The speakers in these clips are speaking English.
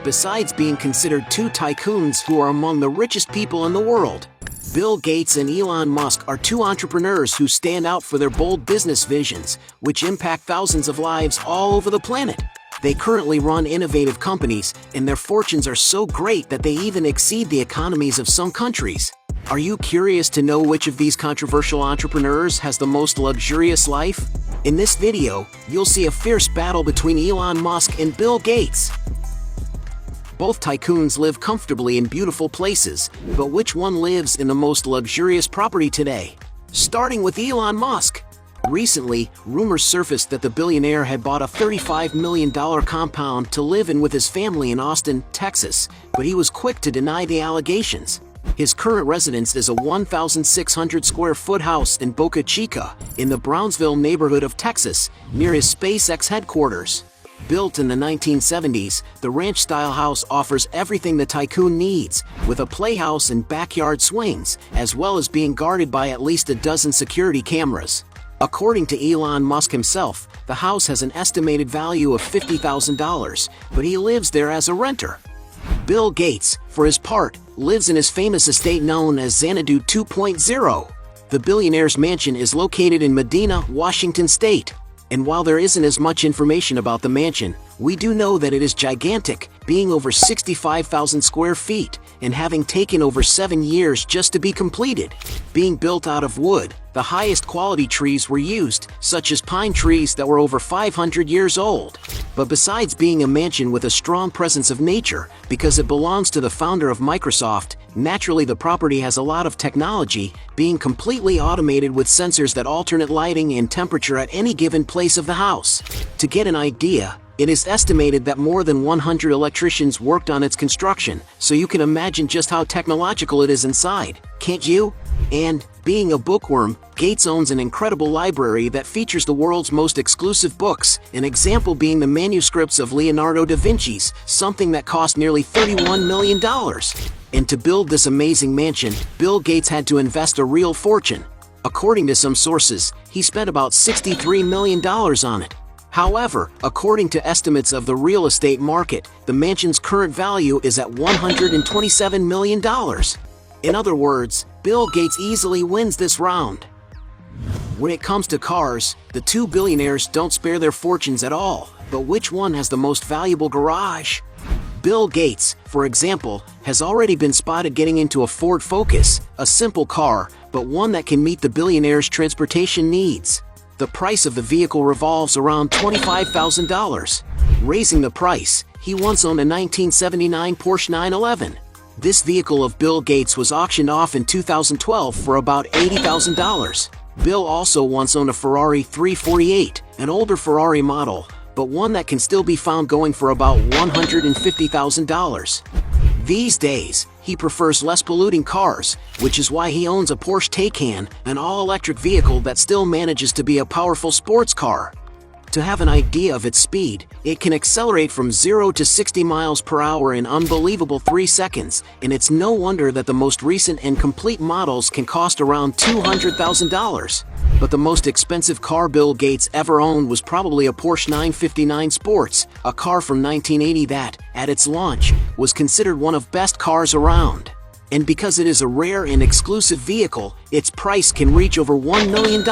besides being considered two tycoons who are among the richest people in the world. Bill Gates and Elon Musk are two entrepreneurs who stand out for their bold business visions, which impact thousands of lives all over the planet. They currently run innovative companies, and their fortunes are so great that they even exceed the economies of some countries. Are you curious to know which of these controversial entrepreneurs has the most luxurious life? In this video, you'll see a fierce battle between Elon Musk and Bill Gates. Both tycoons live comfortably in beautiful places, but which one lives in the most luxurious property today? Starting with Elon Musk. Recently, rumors surfaced that the billionaire had bought a $35 million compound to live in with his family in Austin, Texas, but he was quick to deny the allegations. His current residence is a 1,600 square foot house in Boca Chica, in the Brownsville neighborhood of Texas, near his SpaceX headquarters. Built in the 1970s, the ranch-style house offers everything the tycoon needs, with a playhouse and backyard swings, as well as being guarded by at least a dozen security cameras. According to Elon Musk himself, the house has an estimated value of $50,000, but he lives there as a renter. Bill Gates, for his part, lives in his famous estate known as Xanadu 2.0. The billionaire's mansion is located in Medina, Washington state. And while there isn't as much information about the mansion, we do know that it is gigantic, being over 65,000 square feet, and having taken over 7 years just to be completed. Being built out of wood, the highest quality trees were used, such as pine trees that were over 500 years old. But besides being a mansion with a strong presence of nature, because it belongs to the founder of Microsoft, naturally the property has a lot of technology, being completely automated with sensors that alternate lighting and temperature at any given place of the house. To get an idea, it is estimated that more than 100 electricians worked on its construction, so you can imagine just how technological it is inside, can't you? And, being a bookworm, Gates owns an incredible library that features the world's most exclusive books, an example being the manuscripts of Leonardo da Vinci's, something that cost nearly $31 million. And to build this amazing mansion, Bill Gates had to invest a real fortune. According to some sources, he spent about $63 million on it. However, according to estimates of the real estate market, the mansion's current value is at $127 million. In other words, Bill Gates easily wins this round. When it comes to cars, the two billionaires don't spare their fortunes at all, but which one has the most valuable garage? Bill Gates, for example, has already been spotted getting into a Ford Focus, a simple car, but one that can meet the billionaire's transportation needs. The price of the vehicle revolves around $25,000. Raising the price, he once owned a 1979 Porsche 911. This vehicle of Bill Gates was auctioned off in 2012 for about $80,000. Bill also once owned a Ferrari 348, an older Ferrari model, but one that can still be found going for about $150,000. These days, he prefers less polluting cars, which is why he owns a Porsche Taycan, an all-electric vehicle that still manages to be a powerful sports car. To have an idea of its speed, it can accelerate from 0 to 60 miles per hour in unbelievable 3 seconds, and it's no wonder that the most recent and complete models can cost around $200,000. But the most expensive car Bill Gates ever owned was probably a Porsche 959 Sports, a car from 1980 that, at its launch, was considered one of best cars around. And because it is a rare and exclusive vehicle, its price can reach over $1 million.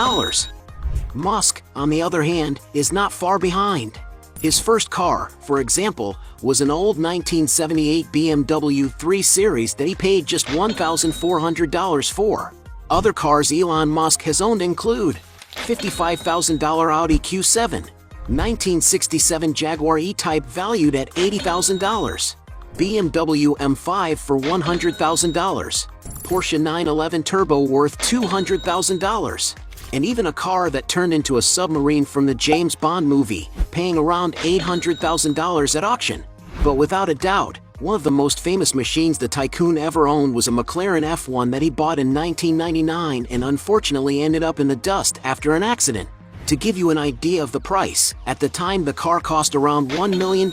Musk, on the other hand, is not far behind. His first car, for example, was an old 1978 BMW 3 Series that he paid just $1,400 for. Other cars Elon Musk has owned include $55,000 Audi Q7, 1967 Jaguar E-Type valued at $80,000, BMW M5 for $100,000, Porsche 911 Turbo worth $200,000, and even a car that turned into a submarine from the James Bond movie, paying around $800,000 at auction. But without a doubt, one of the most famous machines the tycoon ever owned was a McLaren F1 that he bought in 1999 and unfortunately ended up in the dust after an accident. To give you an idea of the price, at the time the car cost around $1 million.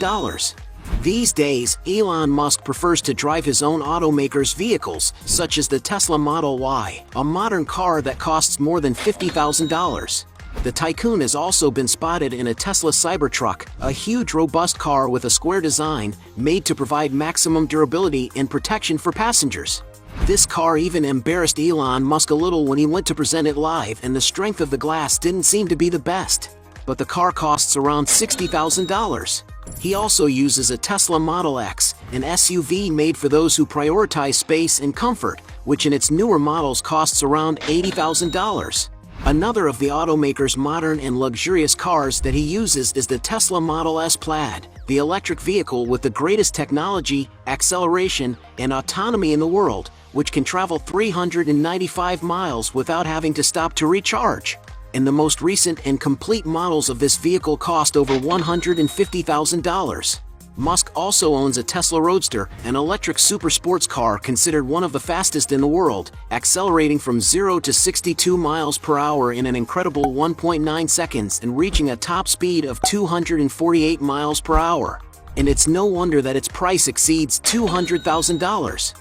These days, Elon Musk prefers to drive his own automaker's vehicles, such as the Tesla Model Y, a modern car that costs more than $50,000. The tycoon has also been spotted in a Tesla Cybertruck, a huge robust car with a square design, made to provide maximum durability and protection for passengers. This car even embarrassed Elon Musk a little when he went to present it live, and the strength of the glass didn't seem to be the best. But the car costs around $60,000. He also uses a Tesla Model X, an SUV made for those who prioritize space and comfort, which in its newer models costs around $80,000. Another of the automaker's modern and luxurious cars that he uses is the Tesla Model S Plaid, the electric vehicle with the greatest technology, acceleration, and autonomy in the world, which can travel 395 miles without having to stop to recharge. And the most recent and complete models of this vehicle cost over $150,000. Musk also owns a Tesla Roadster, an electric super sports car considered one of the fastest in the world, accelerating from 0 to 62 miles per hour in an incredible 1.9 seconds and reaching a top speed of 248 miles per hour. And it's no wonder that its price exceeds $200,000.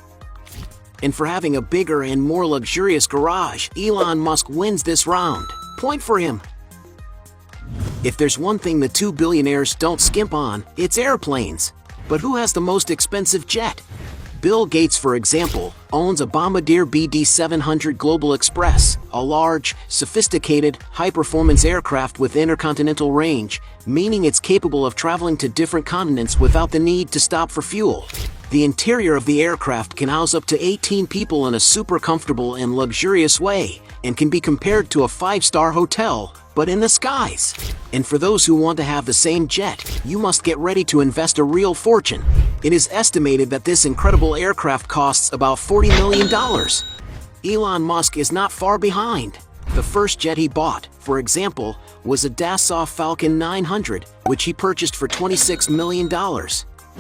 And for having a bigger and more luxurious garage, Elon Musk wins this round. Point for him. If there's one thing the two billionaires don't skimp on, it's airplanes. But who has the most expensive jet? Bill Gates, for example, owns a Bombardier BD-700 Global Express, a large, sophisticated, high-performance aircraft with intercontinental range, meaning it's capable of traveling to different continents without the need to stop for fuel. The interior of the aircraft can house up to 18 people in a super comfortable and luxurious way, and can be compared to a 5-star hotel, but in the skies. And for those who want to have the same jet, you must get ready to invest a real fortune. It is estimated that this incredible aircraft costs about $40 million. Elon Musk is not far behind. The first jet he bought, for example, was a Dassault Falcon 900, which he purchased for $26 million.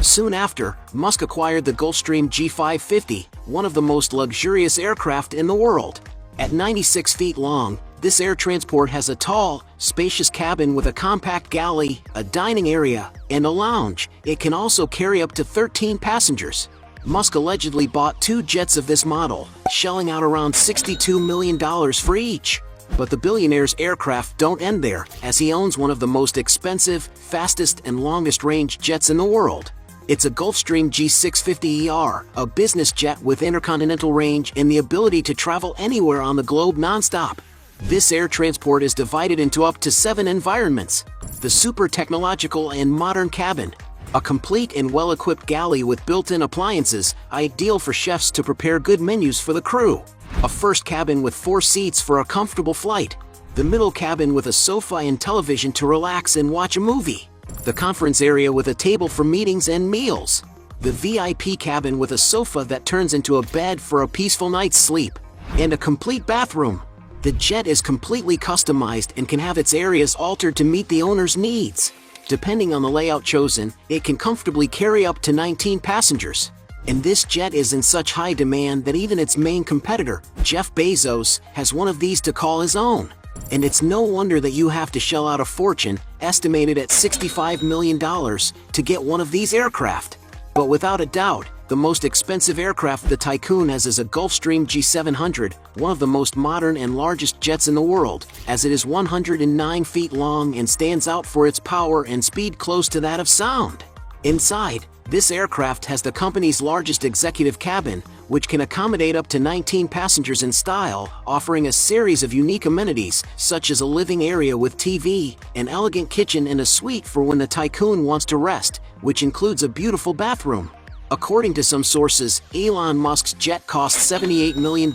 Soon after, Musk acquired the Gulfstream G550, one of the most luxurious aircraft in the world. At 96 feet long, this air transport has a tall, spacious cabin with a compact galley, a dining area, and a lounge. It can also carry up to 13 passengers. Musk allegedly bought 2 jets of this model, shelling out around $62 million for each. But the billionaire's aircraft don't end there, as he owns one of the most expensive, fastest, and longest-range jets in the world. It's a Gulfstream G650ER, a business jet with intercontinental range and the ability to travel anywhere on the globe non-stop. This air transport is divided into up to 7 environments. The super technological and modern cabin, a complete and well-equipped galley with built-in appliances, ideal for chefs to prepare good menus for the crew. A first cabin with 4 seats for a comfortable flight. The middle cabin with a sofa and television to relax and watch a movie. The conference area with a table for meetings and meals. The VIP cabin with a sofa that turns into a bed for a peaceful night's sleep. And a complete bathroom. The jet is completely customized and can have its areas altered to meet the owner's needs. Depending on the layout chosen, it can comfortably carry up to 19 passengers. And this jet is in such high demand that even its main competitor, Jeff Bezos, has one of these to call his own. And it's no wonder that you have to shell out a fortune, estimated at $65 million, to get one of these aircraft. But without a doubt, the most expensive aircraft the tycoon has is a Gulfstream G700, one of the most modern and largest jets in the world, as it is 109 feet long and stands out for its power and speed close to that of sound. Inside, this aircraft has the company's largest executive cabin, which can accommodate up to 19 passengers in style, offering a series of unique amenities, such as a living area with TV, an elegant kitchen and a suite for when the tycoon wants to rest, which includes a beautiful bathroom. According to some sources, Elon Musk's jet cost $78 million,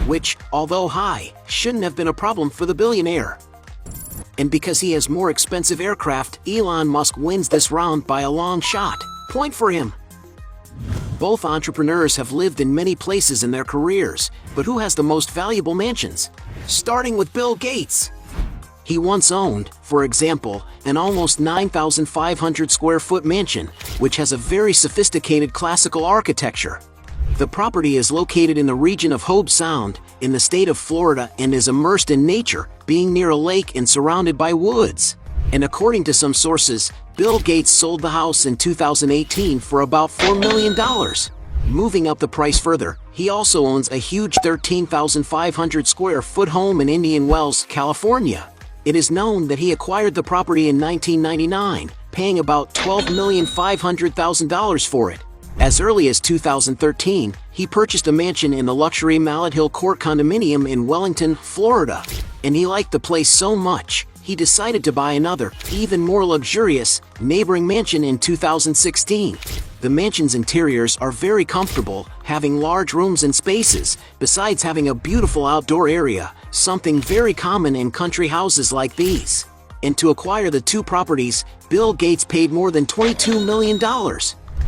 which, although high, shouldn't have been a problem for the billionaire. And because he has more expensive aircraft, Elon Musk wins this round by a long shot. Point for him. Both entrepreneurs have lived in many places in their careers, but who has the most valuable mansions? Starting with Bill Gates. He once owned, for example, an almost 9,500 square foot mansion, which has a very sophisticated classical architecture. The property is located in the region of Hobe Sound, in the state of Florida, and is immersed in nature, being near a lake and surrounded by woods. And according to some sources, Bill Gates sold the house in 2018 for about $4 million. Moving up the price further, he also owns a huge 13,500 square foot home in Indian Wells, California. It is known that he acquired the property in 1999, paying about $12,500,000 for it. As early as 2013, he purchased a mansion in the luxury Mallet Hill Court condominium in Wellington, Florida. And he liked the place so much, he decided to buy another, even more luxurious, neighboring mansion in 2016. The mansion's interiors are very comfortable, having large rooms and spaces, besides having a beautiful outdoor area, something very common in country houses like these. And to acquire the two properties, Bill Gates paid more than $22 million.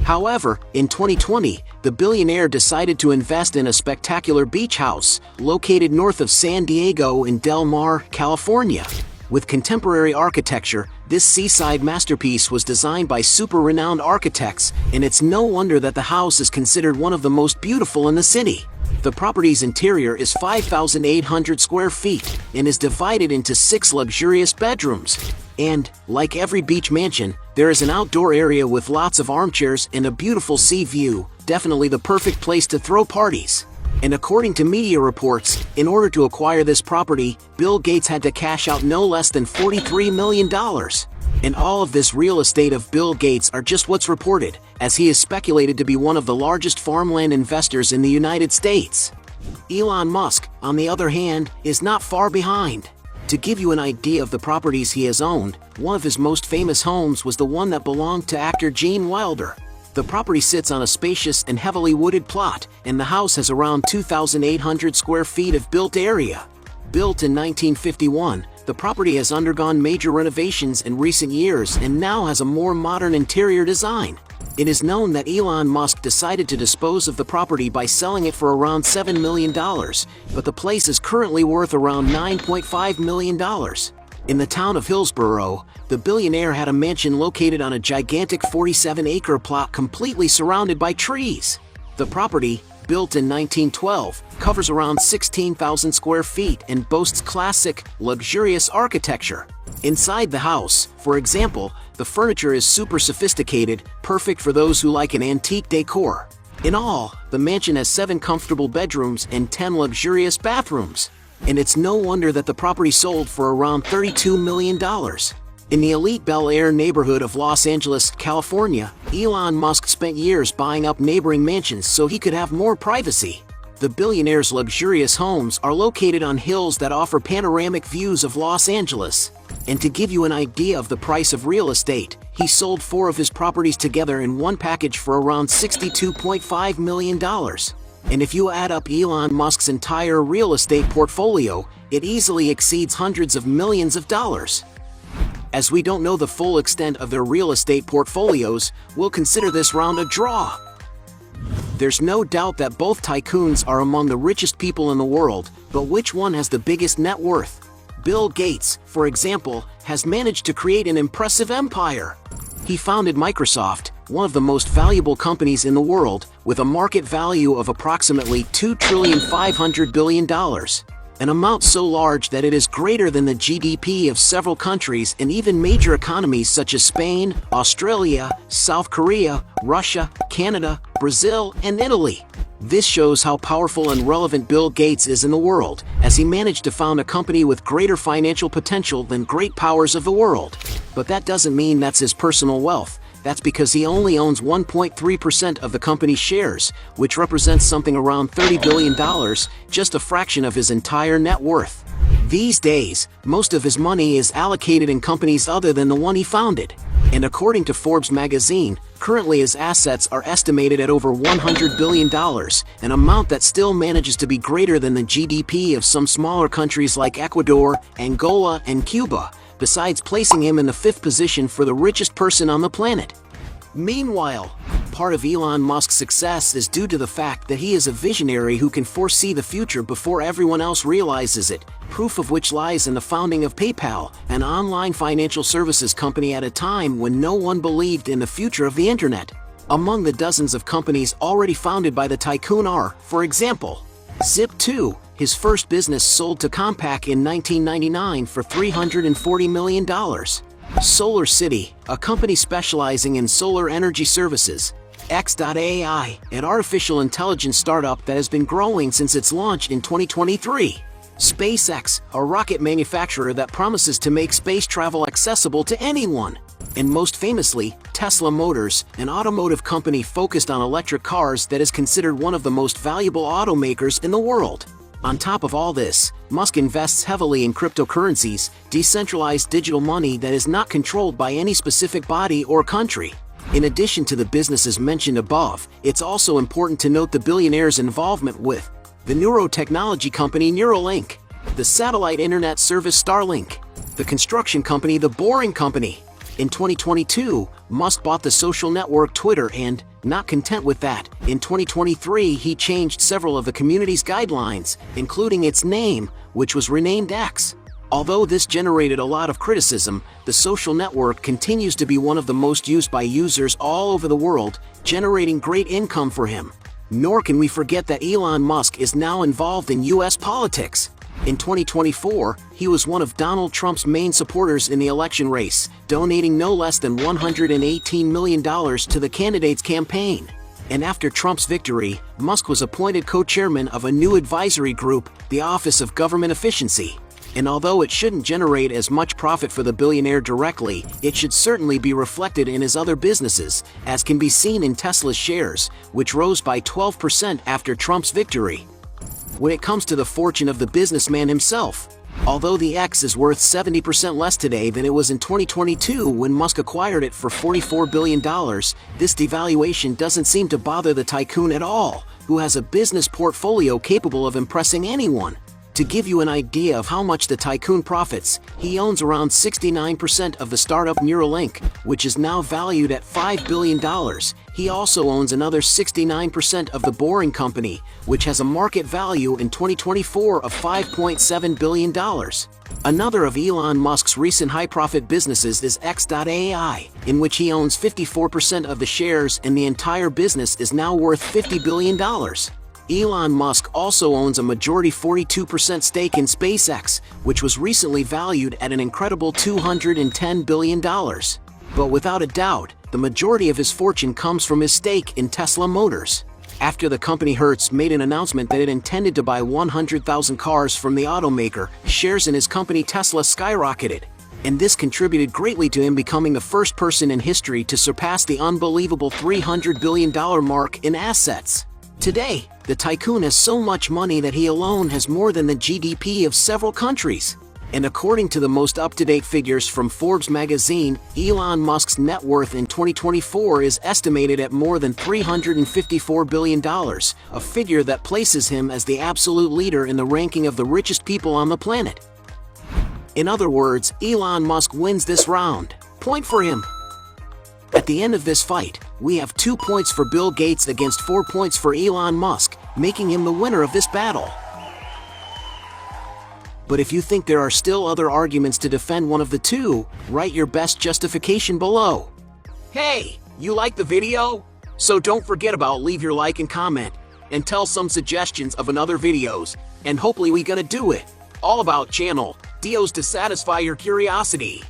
However, in 2020, the billionaire decided to invest in a spectacular beach house located north of San Diego in Del Mar, California. With contemporary architecture, this seaside masterpiece was designed by super-renowned architects, and it's no wonder that the house is considered one of the most beautiful in the city. The property's interior is 5,800 square feet and is divided into 6 luxurious bedrooms. And, like every beach mansion, there is an outdoor area with lots of armchairs and a beautiful sea view, definitely the perfect place to throw parties. And according to media reports, in order to acquire this property, Bill Gates had to cash out no less than $43 million. And all of this real estate of Bill Gates are just what's reported, as he is speculated to be one of the largest farmland investors in the United States. Elon Musk, on the other hand, is not far behind. To give you an idea of the properties he has owned, one of his most famous homes was the one that belonged to actor Gene Wilder. The property sits on a spacious and heavily wooded plot, and the house has around 2,800 square feet of built area. Built in 1951, the property has undergone major renovations in recent years and now has a more modern interior design. It is known that Elon Musk decided to dispose of the property by selling it for around $7 million, but the place is currently worth around $9.5 million. In the town of Hillsborough, the billionaire had a mansion located on a gigantic 47-acre plot completely surrounded by trees. The property, built in 1912, covers around 16,000 square feet and boasts classic, luxurious architecture. Inside the house, for example, the furniture is super sophisticated, perfect for those who like an antique decor. In all, the mansion has 7 comfortable bedrooms and 10 luxurious bathrooms. And it's no wonder that the property sold for around $32 million. In the elite Bel Air neighborhood of Los Angeles, California, Elon Musk spent years buying up neighboring mansions so he could have more privacy. The billionaire's luxurious homes are located on hills that offer panoramic views of Los Angeles. And to give you an idea of the price of real estate, he sold 4 of his properties together in one package for around $62.5 million. And if you add up Elon Musk's entire real estate portfolio, it easily exceeds hundreds of millions of dollars. As we don't know the full extent of their real estate portfolios, we'll consider this round a draw. There's no doubt that both tycoons are among the richest people in the world, but which one has the biggest net worth? Bill Gates, for example, has managed to create an impressive empire. He founded Microsoft, one of the most valuable companies in the world, with a market value of approximately $2.5 trillion, an amount so large that it is greater than the GDP of several countries and even major economies such as Spain, Australia, South Korea, Russia, Canada, Brazil, and Italy. This shows how powerful and relevant Bill Gates is in the world, as he managed to found a company with greater financial potential than great powers of the world. But that doesn't mean that's his personal wealth. That's because he only owns 1.3% of the company's shares, which represents something around $30 billion, just a fraction of his entire net worth. These days, most of his money is allocated in companies other than the one he founded. And according to Forbes magazine, currently his assets are estimated at over $100 billion, an amount that still manages to be greater than the GDP of some smaller countries like Ecuador, Angola, and Cuba, besides placing him in the 5th position for the richest person on the planet. Meanwhile, part of Elon Musk's success is due to the fact that he is a visionary who can foresee the future before everyone else realizes it, proof of which lies in the founding of PayPal, an online financial services company at a time when no one believed in the future of the internet. Among the dozens of companies already founded by the tycoon are, for example, Zip2. His first business sold to Compaq in 1999 for $340 million. Solar City, a company specializing in solar energy services. X.AI, an artificial intelligence startup that has been growing since its launch in 2023. SpaceX, a rocket manufacturer that promises to make space travel accessible to anyone. And most famously, Tesla Motors, an automotive company focused on electric cars that is considered one of the most valuable automakers in the world. On top of all this, Musk invests heavily in cryptocurrencies, decentralized digital money that is not controlled by any specific body or country. In addition to the businesses mentioned above, it's also important to note the billionaire's involvement with the neurotechnology company Neuralink, the satellite internet service Starlink, the construction company The Boring Company. In 2022, Musk bought the social network Twitter and, not content with that, in 2023 he changed several of the community's guidelines, including its name, which was renamed X. Although this generated a lot of criticism, the social network continues to be one of the most used by users all over the world, generating great income for him. Nor can we forget that Elon Musk is now involved in US politics. In 2024, he was one of Donald Trump's main supporters in the election race, donating no less than $118 million to the candidate's campaign. And after Trump's victory, Musk was appointed co-chairman of a new advisory group, the Office of Government Efficiency. And although it shouldn't generate as much profit for the billionaire directly, it should certainly be reflected in his other businesses, as can be seen in Tesla's shares, which rose by 12% after Trump's victory. When it comes to the fortune of the businessman himself, although the X is worth 70% less today than it was in 2022 when Musk acquired it for $44 billion, this devaluation doesn't seem to bother the tycoon at all, who has a business portfolio capable of impressing anyone. To give you an idea of how much the tycoon profits, he owns around 69% of the startup Neuralink, which is now valued at $5 billion. He also owns another 69% of the Boring Company, which has a market value in 2024 of $5.7 billion. Another of Elon Musk's recent high-profit businesses is X.AI, in which he owns 54% of the shares, and the entire business is now worth $50 billion. Elon Musk also owns a majority 42% stake in SpaceX, which was recently valued at an incredible $210 billion. But without a doubt, the majority of his fortune comes from his stake in Tesla Motors. After the company Hertz made an announcement that it intended to buy 100,000 cars from the automaker, shares in his company Tesla skyrocketed. And this contributed greatly to him becoming the first person in history to surpass the unbelievable $300 billion mark in assets. Today, the tycoon has so much money that he alone has more than the GDP of several countries. And according to the most up-to-date figures from Forbes magazine, Elon Musk's net worth in 2024 is estimated at more than $354 billion, a figure that places him as the absolute leader in the ranking of the richest people on the planet. In other words, Elon Musk wins this round. Point for him. At the end of this fight, we have 2 points for Bill Gates against 4 points for Elon Musk, making him the winner of this battle. But if you think there are still other arguments to defend one of the two, write your best justification below. Hey, you like the video? So don't forget about leave your like and comment, and tell some suggestions of another videos, and hopefully we gonna do it. All about channel Dios to satisfy your curiosity.